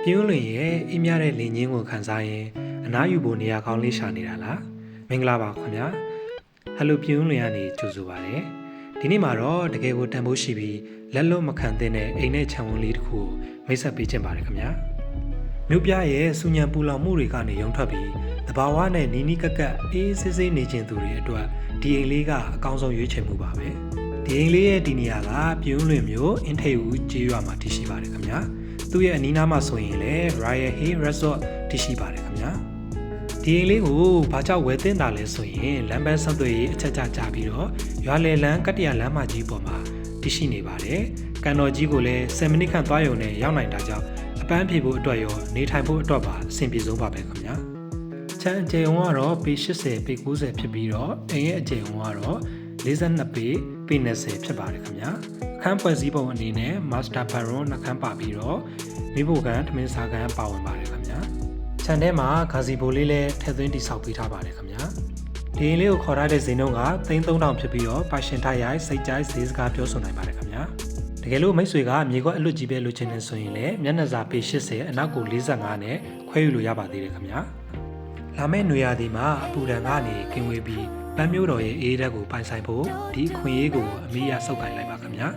ပြင်းလွင်ရဲ့အေးမြတဲ့လင်ချင်းကိုခံစားရင်အနားယူဖို့နေရာကောင်းလေးရှာနေတာလားမင်္ဂလာပါခင်ဗျာဟယ်လိုပြင်းလွင်ကနေကြိုဆိုပါရစေဒီနေ့မှာတော့တကယ်ကိုတန်ဖိုးရှိပြီးလက်လွတ်မခံသင့်တဲ့အိမ်နဲ့ခြံဝန်းလေးတစ်ခုကိုမိတ်ဆက်ပေးခြင်းပါတယ်ခင်ဗျာမြို့ပြရဲ့စူညံပူလောင်မှုတွေကနေရုံထွက်ပြီးတဘာဝနဲ့နီးနီးကပ်ကပ်အေးဆေးဆေးနေခြင်းသူတွေအတွက်ဒီအိမ်လေးကအကောင်းဆုံးရွေးချယ်မှုပါပဲဒီအိမ်လေးရဲ့ဒီနေရာကပြင်းလွင်မြို့အင်းထိပ်ဦးကျေးရွာမှာတည်ရှိပါတယ်ခင်ဗျာသူ့ရဲ့အနီးနားမှာဆိုရင်လည်း Royal Hill Resort တည်ရှိပါတယ်ခင်ဗျာဒီအိမ်လေးကိုဘာကြောင့်ဝယ်သင့်တာလဲဆိုရင်လမ်းပန်းဆက်သွယ်ရေးအချက်ကြပြီးတော့ရွာလယ်လန်းကတ္တရာလမ်းမကြီးပေါ်မှာတည်ရှိနေပါတယ်ကန်တော်ကြီးကိုလည်း10မိနစ်ခန့်သွားရုံနဲ့ရောက်နိုင်တာကြောင့်အပန်းဖြေဖို့အတွက်ရောနေထိုင်ဖို့အတွက်ပါအဆင်ပြေဆုံးပါပဲခင်ဗျာချမ်းအကျယ်ဝန်းကတော့ပေ80ပေ90ဖြစ်ပြီးတော့အိမ်ရဲ့အကျယ်ဝန်းကတော့42ပေ20ဖြစ်ပါတယ်ခင်ဗျာအခန်းဖွဲ့စည်းပုံအနေနဲ့ Master Bedroom နှခမ်းပါပြီးတော့မိဖို့ကန်ထမင်းစားကန်ပါဝင်ပါတယ်ခင်ဗျာခြံထဲမှာဂါစီဘိုလေးလည်းထည့်သွင်းတိစောက်ပေးထားပါတယ်ခင်ဗျာဒီအိမ်လေးကိုခေါ်ထားတဲ့ဈေးနှုန်းက3300ဖြစ်ပြီးတော့ပါရှင်ထားရိုက်စိတ်ကြိုက်ဈေးစကားပြောဆိုနိုင်ပါတယ်ခင်ဗျာတကယ်လို့မိတ်ဆွေကမြေကွက်အလွတ်ကြီးပဲလိုချင်နေဆိုရင်လည်းမျက်နှာစာပေ80အနောက်ကို45နဲ့ခွဲယူလို့ရပါသေးတယ်ခင်ဗျာလာမယ့်နွေရာသီမှာအပူဒဏ်ကနေကင်းဝေးပြီးပန်းမျိုးတော်ရဲ့အေးဓာတ်ကိုပိုင်ဆိုင်ဖို့ဒီခွင့်ရေးကိုအမိရစောက်ကိုင်လိုက်ပါခင်ဗျာ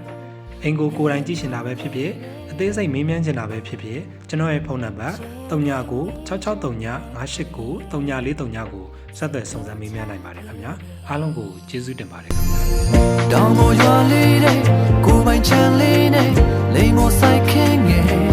အင်ကိုကိုယ်တိုင်ကြည့်ရှင်တာပဲဖြစ်ဖြစ်အသေးစိတ်မေးမြန်းချင်တာပဲဖြစ်ဖြစ်ကျွန်တော်ရဲ့ဖုန်းနံပါတ်399663989343ကိုဆက်သွယ်စုံစမ်းမေးမြန်းနိုင်ပါတယ်ခင်ဗျာအားလုံးကိုကျေးဇူးတင်ပါတယ်ခင်ဗျာတောင်ပေါ်ရွာလေးတဲ့ကိုယ်ပိုင်ချမ်းလေးနဲ့လိမ်မော်ဆိုင်ခင်းငယ်